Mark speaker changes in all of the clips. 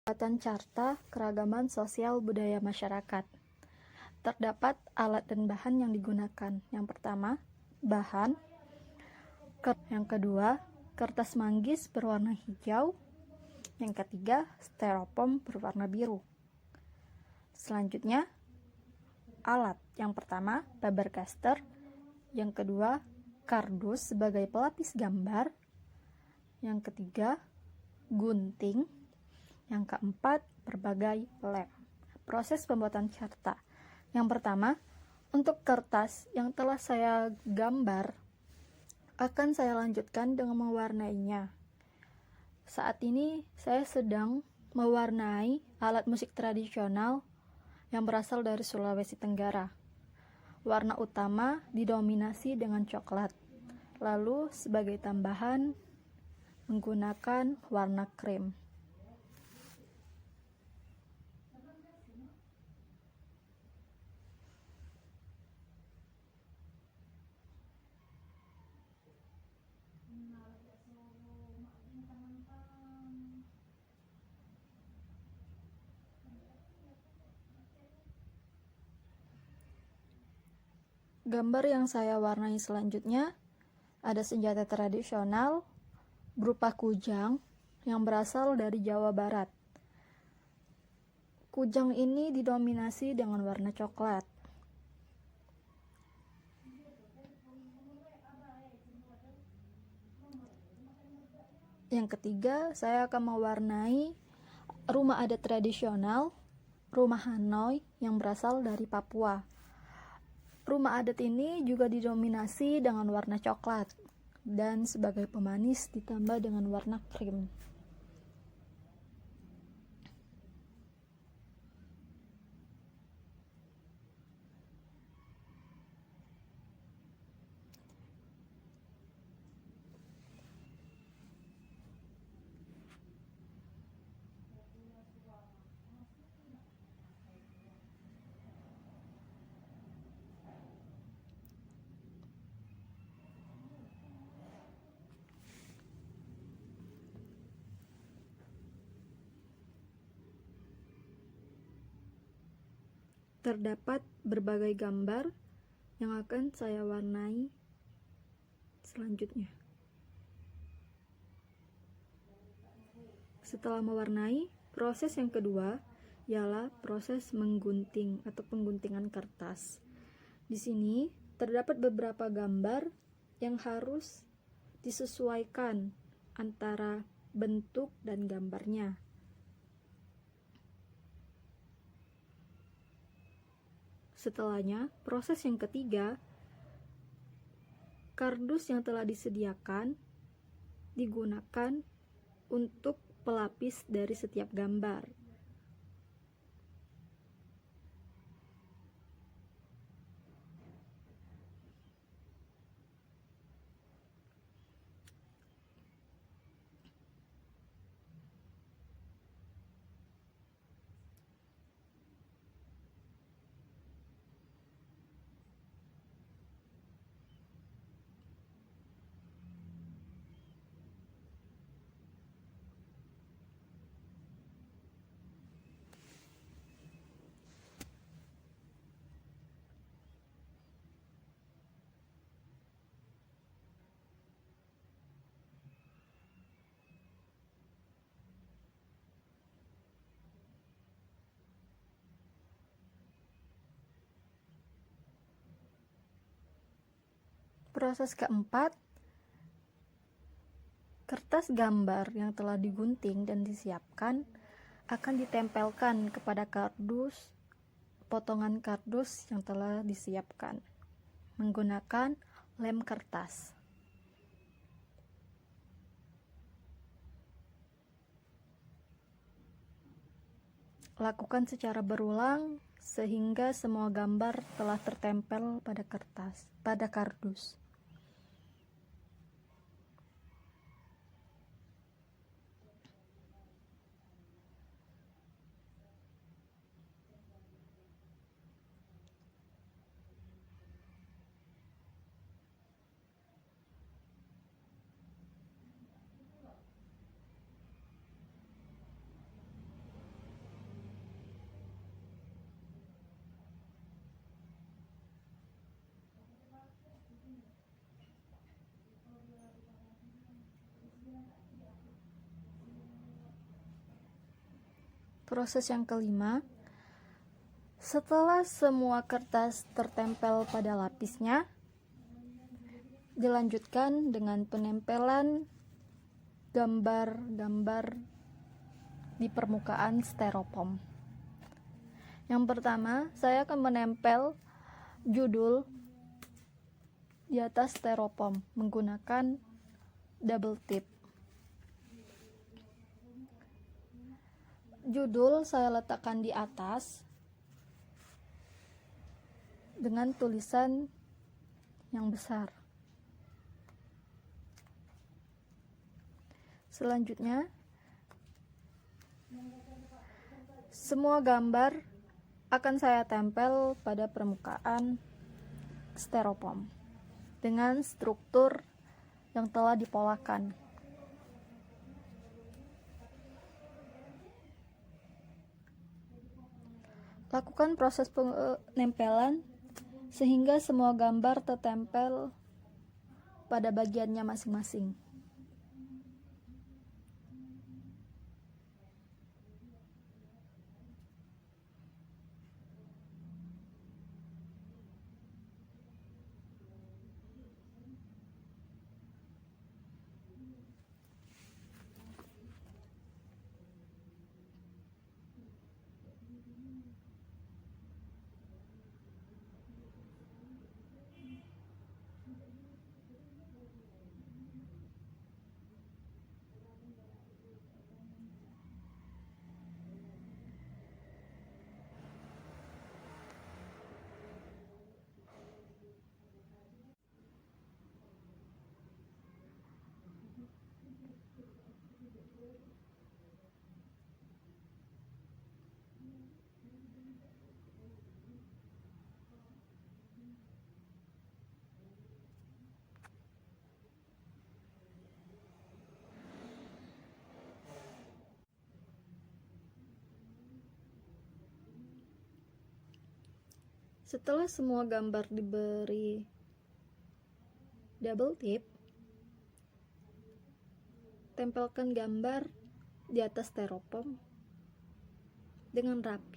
Speaker 1: Pembuatan carta keragaman sosial budaya masyarakat. Terdapat alat dan bahan yang digunakan. Yang pertama, bahan. Yang kedua, kertas manggis berwarna hijau. Yang ketiga, styrofoam berwarna biru. Selanjutnya, alat. Yang pertama, Faber-Castell. Yang kedua, kardus sebagai pelapis gambar. Yang ketiga, gunting. Yang keempat, berbagai lem. Proses pembuatan carta. Yang pertama, untuk kertas yang telah saya gambar, akan saya lanjutkan dengan mewarnainya. Saat ini saya sedang mewarnai alat musik tradisional yang berasal dari Sulawesi Tenggara. Warna utama didominasi dengan coklat. Lalu sebagai tambahan menggunakan warna krim. Gambar yang saya warnai selanjutnya ada senjata tradisional berupa kujang yang berasal dari Jawa Barat. Kujang ini didominasi dengan warna coklat. Yang ketiga, saya akan mewarnai rumah adat tradisional, rumah Hanoi yang berasal dari Papua. Rumah adat ini juga didominasi dengan warna coklat dan sebagai pemanis ditambah dengan warna krim. Terdapat berbagai gambar yang akan saya warnai selanjutnya. Setelah mewarnai, proses yang kedua ialah proses menggunting atau pengguntingan kertas. Di sini terdapat beberapa gambar yang harus disesuaikan antara bentuk dan gambarnya. Setelahnya, proses yang ketiga, kardus yang telah disediakan digunakan untuk pelapis dari setiap gambar. Proses keempat, kertas gambar yang telah digunting dan disiapkan akan ditempelkan kepada kardus, potongan kardus yang telah disiapkan menggunakan lem kertas. Lakukan secara berulang sehingga semua gambar telah tertempel pada kardus. Proses yang kelima, setelah semua kertas tertempel pada lapisnya, dilanjutkan dengan penempelan gambar-gambar di permukaan styrofoam. Yang pertama, saya akan menempel judul di atas styrofoam menggunakan double tip. Judul saya letakkan di atas dengan tulisan yang besar. Selanjutnya, semua gambar akan saya tempel pada permukaan styrofoam dengan struktur yang telah dipolakan. Lakukan proses penempelan sehingga semua gambar tertempel pada bagiannya masing-masing. Setelah semua gambar diberi double tip, tempelkan gambar di atas styrofoam dengan rapi.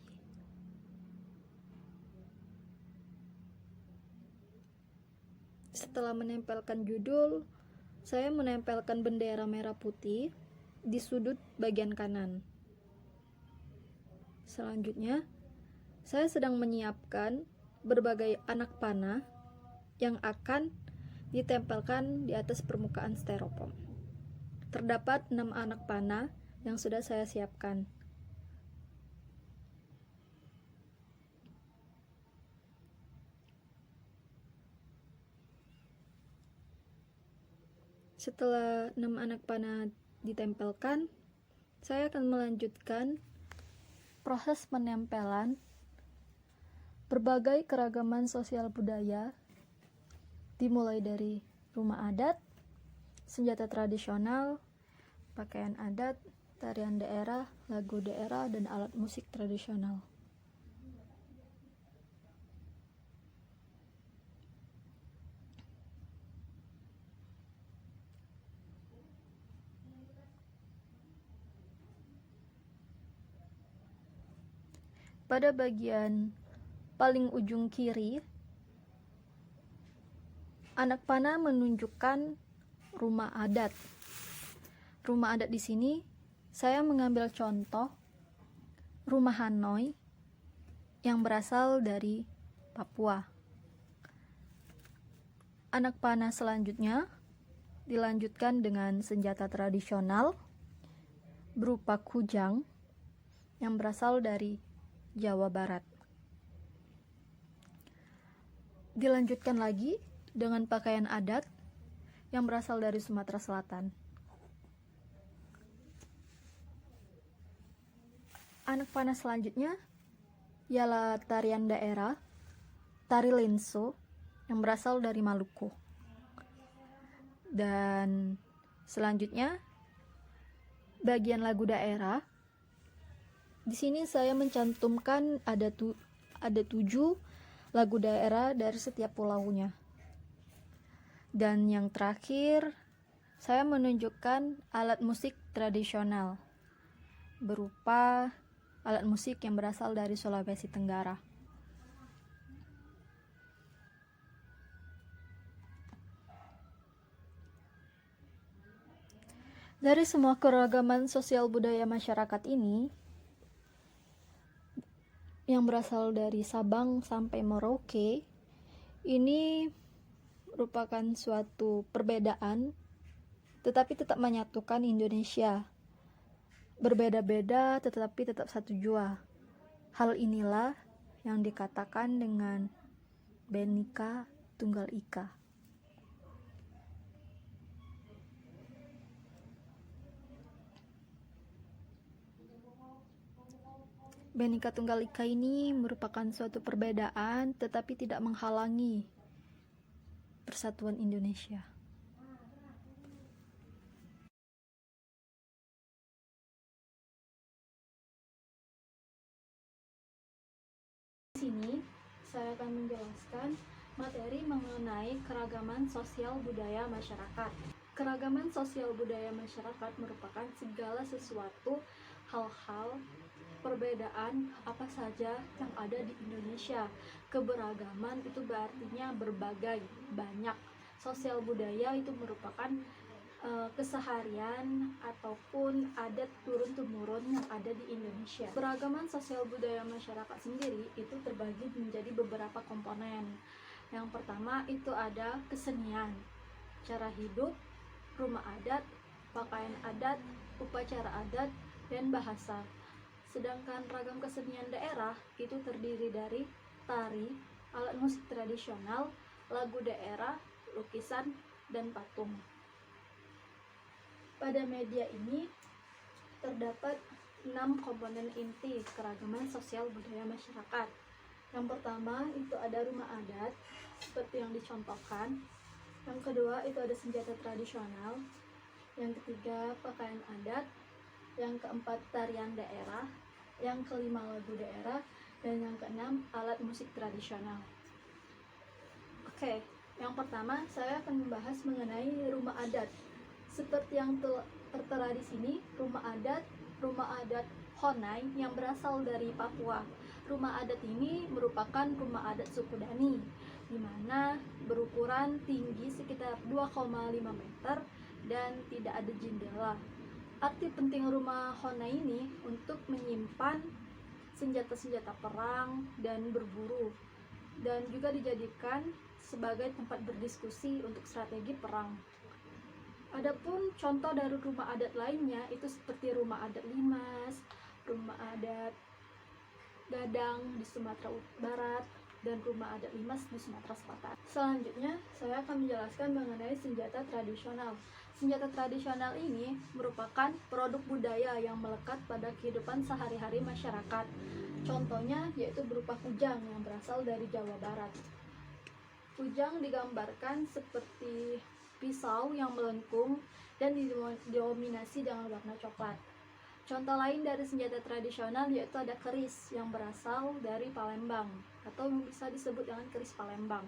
Speaker 1: Setelah menempelkan judul, saya menempelkan bendera merah putih di sudut bagian kanan. Selanjutnya, saya sedang menyiapkan berbagai anak panah yang akan ditempelkan di atas permukaan styrofoam. Terdapat 6 anak panah yang sudah saya siapkan. Setelah 6 anak panah ditempelkan, saya akan melanjutkan proses penempelan berbagai keragaman sosial budaya, dimulai dari rumah adat, senjata tradisional, pakaian adat, tarian daerah, lagu daerah, dan alat musik tradisional. Pada bagian paling ujung kiri, anak panah menunjukkan rumah adat. Rumah adat di sini saya mengambil contoh rumah Hanoi yang berasal dari Papua. Anak panah selanjutnya dilanjutkan dengan senjata tradisional berupa kujang yang berasal dari Jawa Barat. Dilanjutkan lagi dengan pakaian adat yang berasal dari Sumatera Selatan. Anak panah selanjutnya ialah tarian daerah, tari lenso yang berasal dari Maluku. Dan selanjutnya bagian lagu daerah. Di sini saya mencantumkan ada 7 lagu daerah dari setiap pulaunya. Dan yang terakhir, saya menunjukkan alat musik tradisional berupa alat musik yang berasal dari Sulawesi Tenggara. Dari semua keragaman sosial budaya masyarakat ini, yang berasal dari Sabang sampai Merauke, ini merupakan suatu perbedaan, tetapi tetap menyatukan Indonesia. Berbeda-beda tetapi tetap satu jua. Hal inilah yang dikatakan dengan Bhinneka Tunggal Ika. Bhinneka Tunggal Ika ini merupakan suatu perbedaan tetapi tidak menghalangi persatuan Indonesia. Di sini saya akan menjelaskan materi mengenai keragaman sosial budaya masyarakat. Keragaman sosial budaya masyarakat merupakan segala sesuatu hal-hal perbedaan apa saja yang ada di Indonesia. Keberagaman itu berartinya berbagai, banyak. Sosial budaya itu merupakan keseharian ataupun adat turun-temurun yang ada di Indonesia. Beragaman sosial budaya masyarakat sendiri itu terbagi menjadi beberapa komponen. Yang pertama itu ada kesenian, cara hidup, rumah adat, pakaian adat, upacara adat, dan bahasa. Sedangkan ragam kesenian daerah itu terdiri dari tari, alat musik tradisional, lagu daerah, lukisan, dan patung. Pada media ini terdapat 6 komponen inti keragaman sosial budaya masyarakat. Yang pertama itu ada rumah adat, seperti yang dicontohkan. Yang kedua itu ada senjata tradisional. Yang ketiga pakaian adat. Yang keempat tarian daerah. Yang kelima lagu daerah, dan yang keenam alat musik tradisional. Oke, yang pertama saya akan membahas mengenai rumah adat. Seperti yang tertera di sini, rumah adat Honai yang berasal dari Papua. Rumah adat ini merupakan rumah adat suku Dani, di mana berukuran tinggi sekitar 2,5 meter dan tidak ada jendela. Arti penting rumah Honai ini untuk menyimpan senjata-senjata perang dan berburu, dan juga dijadikan sebagai tempat berdiskusi untuk strategi perang. Adapun contoh dari rumah adat lainnya itu seperti rumah adat Limas, rumah adat Gadang di Sumatera Barat, dan rumah adat Limas di Sumatera Selatan. Selanjutnya, saya akan menjelaskan mengenai senjata tradisional. Senjata tradisional ini merupakan produk budaya yang melekat pada kehidupan sehari-hari masyarakat. Contohnya yaitu berupa kujang yang berasal dari Jawa Barat. Kujang digambarkan seperti pisau yang melengkung dan didominasi dengan warna coklat. Contoh lain dari senjata tradisional yaitu ada keris yang berasal dari Palembang, atau bisa disebut dengan keris Palembang.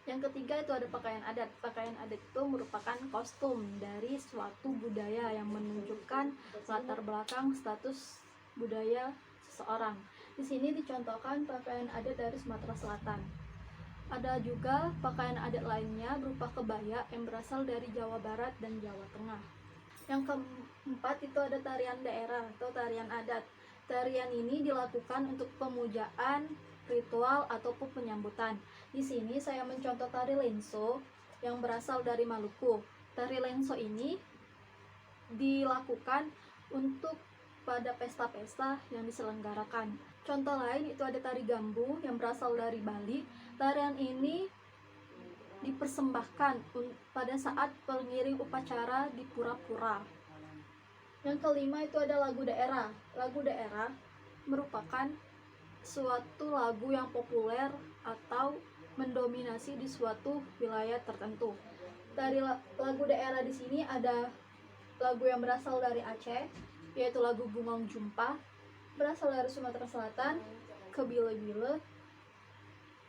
Speaker 1: Yang ketiga itu ada pakaian adat. Pakaian adat itu merupakan kostum dari suatu budaya yang menunjukkan latar belakang status budaya seseorang. Di sini dicontohkan pakaian adat dari Sumatera Selatan. Ada juga pakaian adat lainnya berupa kebaya yang berasal dari Jawa Barat dan Jawa Tengah. Yang keempat itu ada tarian daerah atau tarian adat. Tarian ini dilakukan untuk pemujaan, ritual, ataupun penyambutan. Di sini saya mencontoh tari lenso yang berasal dari Maluku. Tari lenso ini dilakukan untuk pada pesta-pesta yang diselenggarakan. Contoh lain itu ada tari gambu yang berasal dari Bali. Tarian ini dipersembahkan pada saat pengiring upacara di pura-pura. Yang kelima itu ada lagu daerah. Lagu daerah merupakan suatu lagu yang populer atau mendominasi di suatu wilayah tertentu. Dari lagu daerah di sini ada lagu yang berasal dari Aceh, yaitu lagu Bungong Jumpa, berasal dari Sumatera Selatan, Kebile-bile,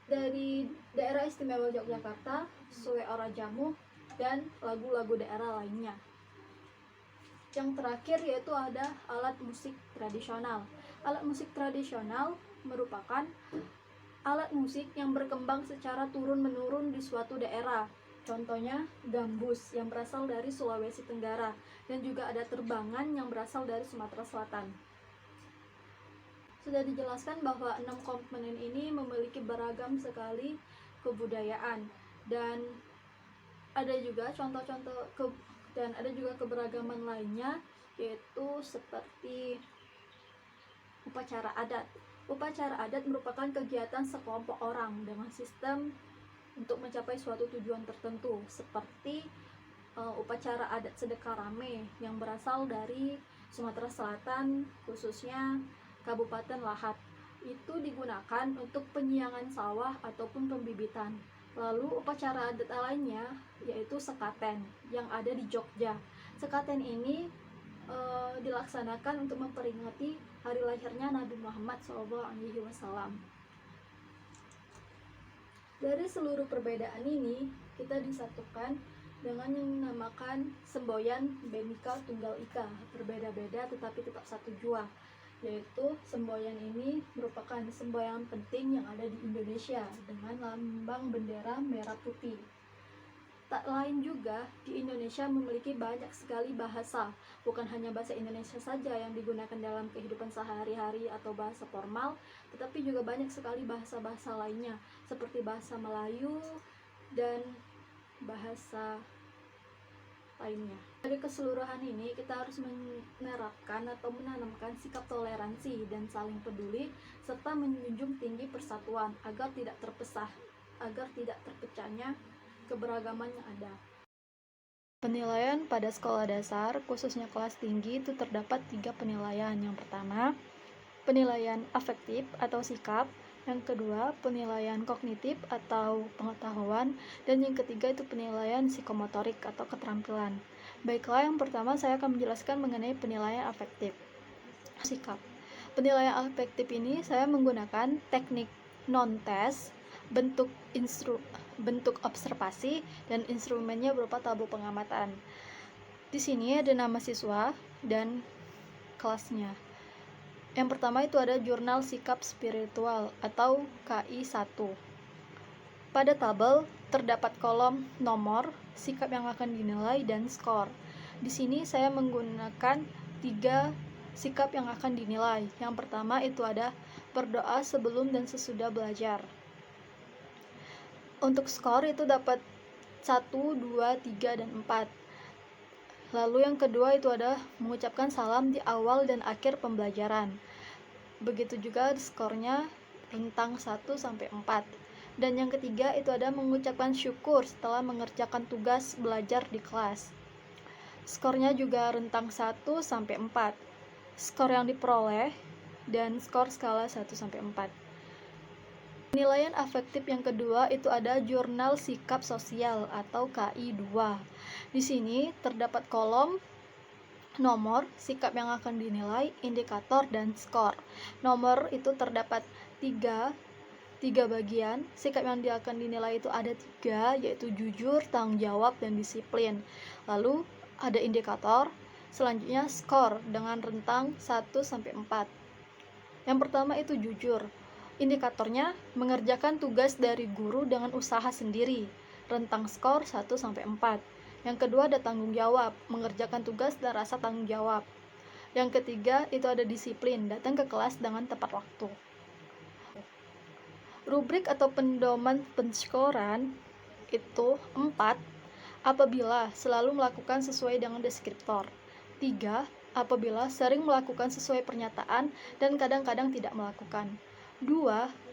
Speaker 1: dari daerah istimewa Yogyakarta, Sue Ora Jamu, dan lagu-lagu daerah lainnya. Yang terakhir yaitu ada alat musik tradisional. Alat musik tradisional merupakan alat musik yang berkembang secara turun-menurun di suatu daerah. Contohnya gambus yang berasal dari Sulawesi Tenggara, dan juga ada terbangan yang berasal dari Sumatera Selatan. Sudah dijelaskan bahwa 6 komponen ini memiliki beragam sekali kebudayaan, dan ada juga contoh-contoh dan ada juga keberagaman lainnya, yaitu seperti upacara adat. Upacara adat merupakan kegiatan sekelompok orang dengan sistem untuk mencapai suatu tujuan tertentu, seperti upacara adat sedekah rame yang berasal dari Sumatera Selatan, khususnya Kabupaten Lahat. Itu digunakan untuk penyiangan sawah ataupun pembibitan. Lalu upacara adat lainnya yaitu sekaten yang ada di Jogja. Sekaten ini dilaksanakan untuk memperingati hari lahirnya Nabi Muhammad SAW. Dari seluruh perbedaan ini, kita disatukan dengan yang dinamakan semboyan Bhinneka Tunggal Ika, berbeda-beda tetapi tetap satu jua, yaitu semboyan ini merupakan semboyan penting yang ada di Indonesia dengan lambang bendera merah putih. Tak lain juga, di Indonesia memiliki banyak sekali bahasa, bukan hanya bahasa Indonesia saja yang digunakan dalam kehidupan sehari-hari atau bahasa formal, tetapi juga banyak sekali bahasa-bahasa lainnya, seperti bahasa Melayu dan bahasa lainnya. Dari keseluruhan ini, kita harus menerapkan atau menanamkan sikap toleransi dan saling peduli, serta menjunjung tinggi persatuan agar tidak terpecahnya keberagaman yang ada. Penilaian pada sekolah dasar, khususnya kelas tinggi, itu terdapat 3 penilaian. Yang pertama, penilaian afektif atau sikap. Yang kedua, penilaian kognitif atau pengetahuan. Dan yang ketiga itu penilaian psikomotorik atau keterampilan. Baiklah, yang pertama saya akan menjelaskan mengenai penilaian afektif. Sikap. Penilaian afektif ini saya menggunakan teknik non-tes, bentuk observasi, dan instrumennya berupa tabel pengamatan. Di sini ada nama siswa dan kelasnya. Yang pertama itu ada jurnal sikap spiritual atau KI1. Pada tabel terdapat kolom nomor, sikap yang akan dinilai, dan skor. Di sini saya menggunakan 3 sikap yang akan dinilai. Yang pertama itu ada berdoa sebelum dan sesudah belajar. Untuk skor itu dapat 1, 2, 3, dan 4. Lalu yang kedua itu ada mengucapkan salam di awal dan akhir pembelajaran. Begitu juga skornya rentang 1 sampai 4. Dan yang ketiga itu ada mengucapkan syukur setelah mengerjakan tugas belajar di kelas. Skornya juga rentang 1 sampai 4. Skor yang diperoleh dan skor skala 1 sampai 4. Penilaian afektif yang kedua itu ada jurnal sikap sosial atau KI2. Di sini terdapat kolom nomor, sikap yang akan dinilai, indikator, dan skor. Nomor itu terdapat 3 bagian. Sikap yang akan dinilai itu ada 3, yaitu jujur, tanggung jawab, dan disiplin. Lalu ada indikator, selanjutnya skor dengan rentang 1 sampai 4. Yang pertama itu jujur. Indikatornya mengerjakan tugas dari guru dengan usaha sendiri, rentang skor 1 sampai 4. Yang kedua ada tanggung jawab, mengerjakan tugas dan rasa tanggung jawab. Yang ketiga itu ada disiplin, datang ke kelas dengan tepat waktu. Rubrik atau pedoman penskoran itu 4, apabila selalu melakukan sesuai dengan deskriptor. 3, apabila sering melakukan sesuai pernyataan dan kadang-kadang tidak melakukan. 2,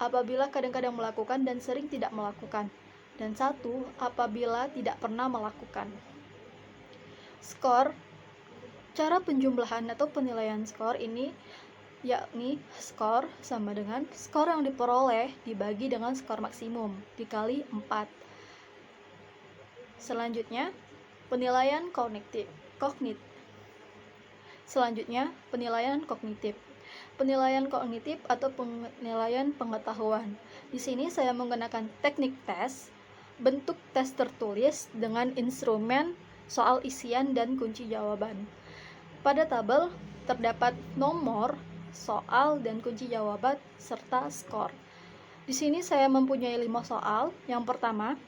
Speaker 1: apabila kadang-kadang melakukan dan sering tidak melakukan. Dan 1, apabila tidak pernah melakukan. Skor. Cara penjumlahan atau penilaian skor ini yakni skor sama dengan skor yang diperoleh dibagi dengan skor maksimum dikali 4. Selanjutnya, penilaian kognitif. Selanjutnya, penilaian kognitif. Penilaian kognitif atau penilaian pengetahuan. Di sini saya menggunakan teknik tes, bentuk tes tertulis dengan instrumen, soal isian, dan kunci jawaban. Pada tabel terdapat nomor, soal dan kunci jawaban, serta skor. Di sini saya mempunyai 5 soal. Yang pertama,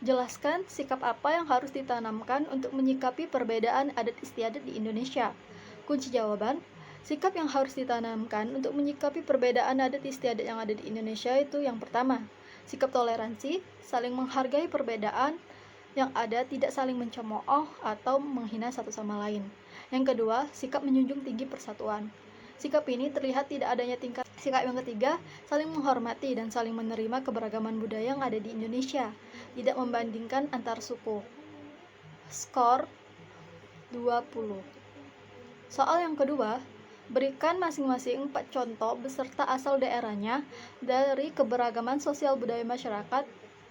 Speaker 1: jelaskan sikap apa yang harus ditanamkan untuk menyikapi perbedaan adat istiadat di Indonesia. Kunci jawaban, sikap yang harus ditanamkan untuk menyikapi perbedaan adat istiadat yang ada di Indonesia itu yang pertama, sikap toleransi, saling menghargai perbedaan yang ada, tidak saling mencemooh atau menghina satu sama lain. Yang kedua, sikap menjunjung tinggi persatuan. Sikap ini terlihat tidak adanya tingkat. Sikap yang ketiga, saling menghormati dan saling menerima keberagaman budaya yang ada di Indonesia, tidak membandingkan antar suku. Skor 20. Soal yang kedua, berikan masing-masing 4 contoh beserta asal daerahnya dari keberagaman sosial budaya masyarakat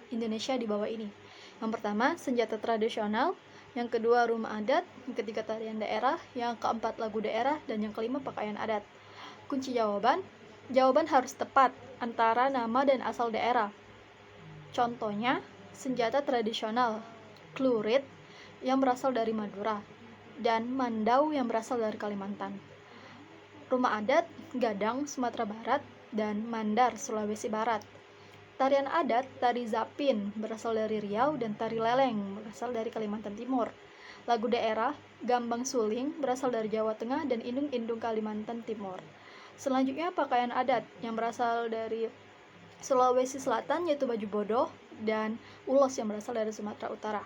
Speaker 1: Indonesia di bawah ini. Yang pertama, senjata tradisional. Yang kedua, rumah adat. Yang ketiga, tarian daerah. Yang keempat, lagu daerah. Dan yang kelima, pakaian adat. Kunci jawaban, jawaban harus tepat antara nama dan asal daerah. Contohnya, senjata tradisional, klurit yang berasal dari Madura, dan mandau yang berasal dari Kalimantan. Rumah adat, gadang, Sumatera Barat, dan mandar, Sulawesi Barat. Tarian adat, tari zapin, berasal dari Riau, dan tari leleng, berasal dari Kalimantan Timur. Lagu daerah, gambang suling, berasal dari Jawa Tengah, dan indung-indung Kalimantan Timur. Selanjutnya, pakaian adat, yang berasal dari Sulawesi Selatan, yaitu baju bodoh, dan ulos yang berasal dari Sumatera Utara.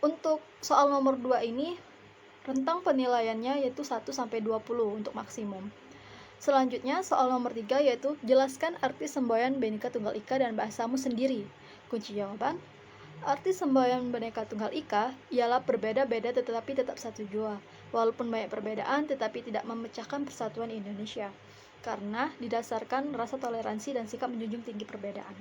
Speaker 1: Untuk soal nomor 2 ini, rentang penilaiannya yaitu 1-20 untuk maksimum. Selanjutnya, soal nomor 3 yaitu jelaskan arti semboyan Bhinneka Tunggal Ika dan bahasamu sendiri. Kunci jawaban, arti semboyan Bhinneka Tunggal Ika ialah berbeda-beda tetapi tetap satu jua. Walaupun banyak perbedaan tetapi tidak memecahkan persatuan Indonesia, karena didasarkan rasa toleransi dan sikap menjunjung tinggi perbedaan.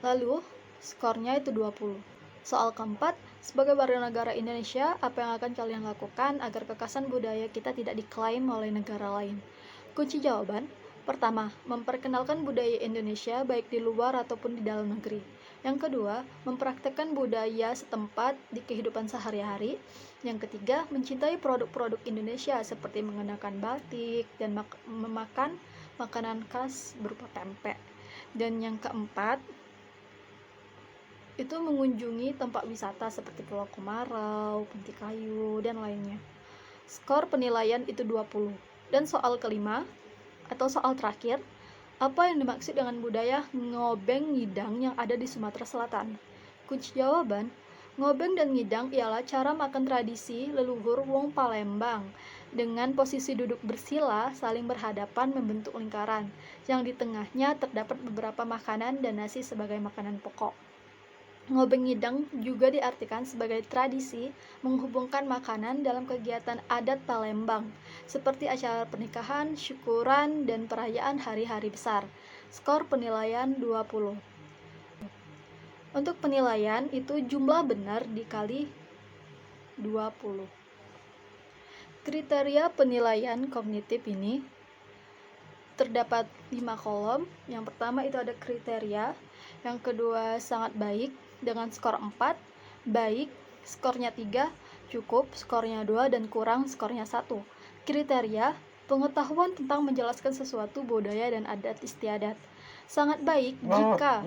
Speaker 1: Lalu, skornya itu 20. Soal keempat, sebagai warga negara Indonesia, apa yang akan kalian lakukan agar kekhasan budaya kita tidak diklaim oleh negara lain? Kunci jawaban, pertama, memperkenalkan budaya Indonesia baik di luar ataupun di dalam negeri. Yang kedua, mempraktekkan budaya setempat di kehidupan sehari-hari. Yang ketiga, mencintai produk-produk Indonesia seperti mengenakan batik dan memakan makanan khas berupa pempek. Dan yang keempat, itu mengunjungi tempat wisata seperti Pulau Komarau, Pantai Kayu, dan lainnya. Skor penilaian itu 20. Dan soal kelima, atau soal terakhir, apa yang dimaksud dengan budaya ngobeng ngidang yang ada di Sumatera Selatan? Kunci jawaban, ngobeng dan ngidang ialah cara makan tradisi leluhur wong Palembang, dengan posisi duduk bersila saling berhadapan membentuk lingkaran, yang di tengahnya terdapat beberapa makanan dan nasi sebagai makanan pokok. Ngobeng ngidang juga diartikan sebagai tradisi menghubungkan makanan dalam kegiatan adat Palembang, seperti acara pernikahan, syukuran, dan perayaan hari-hari besar. Skor penilaian 20. Untuk penilaian itu jumlah benar dikali 20. Kriteria penilaian kognitif ini terdapat 5 kolom. Yang pertama itu ada kriteria, yang kedua sangat baik dengan skor 4, baik skornya 3, cukup skornya 2, dan kurang skornya 1. Kriteria, pengetahuan tentang menjelaskan sesuatu budaya dan adat istiadat. Sangat baik jika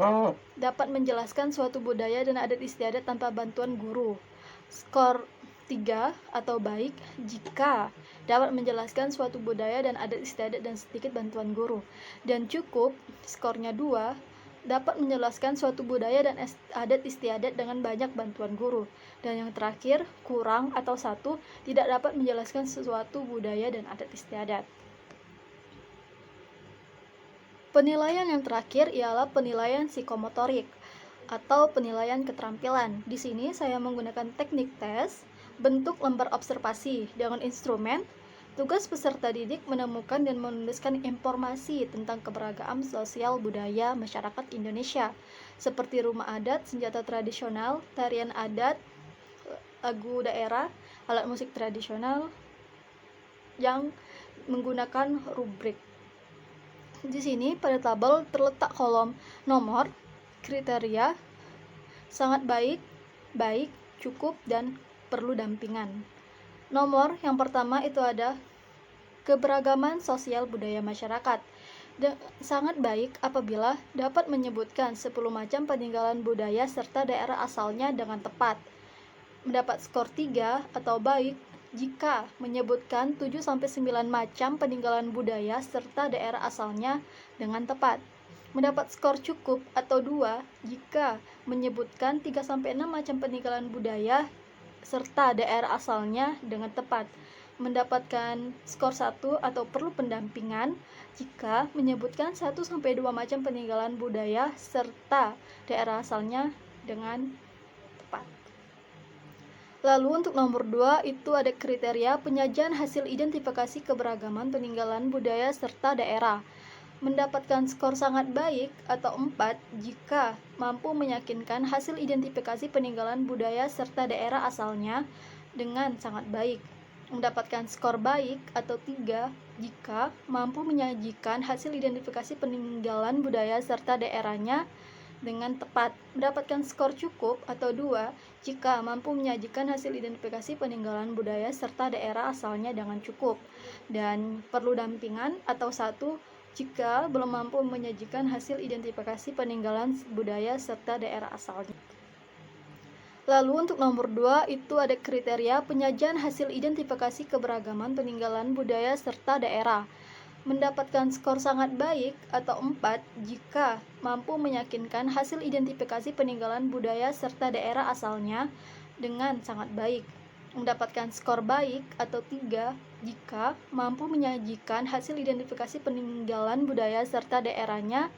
Speaker 1: dapat menjelaskan suatu budaya dan adat istiadat tanpa bantuan guru. Skor 3 atau baik jika dapat menjelaskan suatu budaya dan adat istiadat dan sedikit bantuan guru. Dan cukup, skornya 2, dapat menjelaskan suatu budaya dan adat istiadat dengan banyak bantuan guru. Dan yang terakhir, kurang atau 1, tidak dapat menjelaskan sesuatu budaya dan adat istiadat. Penilaian yang terakhir ialah penilaian psikomotorik atau penilaian keterampilan. Di sini saya menggunakan teknik tes bentuk lembar observasi dengan instrumen. Tugas peserta didik menemukan dan menuliskan informasi tentang keberagaman sosial budaya masyarakat Indonesia, seperti rumah adat, senjata tradisional, tarian adat, lagu daerah, alat musik tradisional yang menggunakan rubrik. Di sini pada tabel terletak kolom nomor, kriteria, sangat baik, baik, cukup, dan perlu dampingan. Nomor yang pertama itu ada keberagaman sosial budaya masyarakat. Sangat baik apabila dapat menyebutkan 10 macam peninggalan budaya serta daerah asalnya dengan tepat. Mendapat skor 3 atau baik jika menyebutkan 7-9 macam peninggalan budaya serta daerah asalnya dengan tepat. Mendapat skor cukup atau 2 jika menyebutkan 3-6 macam peninggalan budaya serta daerah asalnya dengan tepat. Mendapatkan skor 1 atau perlu pendampingan jika menyebutkan 1-2 macam peninggalan budaya serta daerah asalnya dengan tepat. Lalu untuk nomor 2 itu ada kriteria penyajian hasil identifikasi keberagaman peninggalan budaya serta daerah. Mendapatkan skor sangat baik atau 4 jika mampu meyakinkan hasil identifikasi peninggalan budaya serta daerah asalnya dengan sangat baik. Mendapatkan skor baik atau 3 jika mampu menyajikan hasil identifikasi peninggalan budaya serta daerahnya dengan tepat. Mendapatkan skor cukup atau 2 jika mampu menyajikan hasil identifikasi peninggalan budaya serta daerah asalnya dengan cukup. Dan perlu dampingan atau 1 jika belum mampu menyajikan hasil identifikasi peninggalan budaya serta daerah asalnya. Lalu untuk nomor 2 itu ada kriteria penyajian hasil identifikasi keberagaman peninggalan budaya serta daerah. Mendapatkan skor sangat baik atau 4 jika mampu meyakinkan hasil identifikasi peninggalan budaya serta daerah asalnya dengan sangat baik. Mendapatkan skor baik atau 3 jika mampu menyajikan hasil identifikasi peninggalan budaya serta daerahnya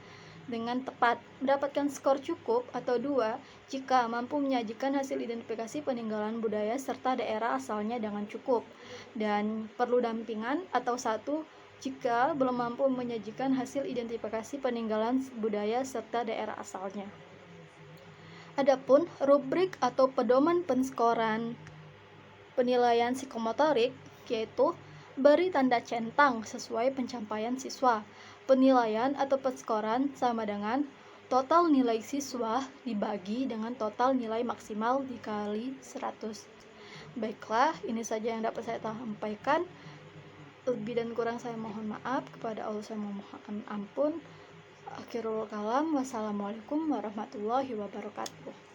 Speaker 1: dengan tepat. Mendapatkan skor cukup atau 2 jika mampu menyajikan hasil identifikasi peninggalan budaya serta daerah asalnya dengan cukup. Dan perlu dampingan atau 1 jika belum mampu menyajikan hasil identifikasi peninggalan budaya serta daerah asalnya. Adapun rubrik atau pedoman penskoran penilaian psikomotorik yaitu beri tanda centang sesuai pencapaian siswa. Penilaian atau penskoran sama dengan total nilai siswa dibagi dengan total nilai maksimal dikali 100. Baiklah, ini saja yang dapat saya sampaikan. Lebih dan kurang saya mohon maaf. Kepada Allah saya memohon ampun. Akhirul kalam. Wassalamualaikum warahmatullahi wabarakatuh.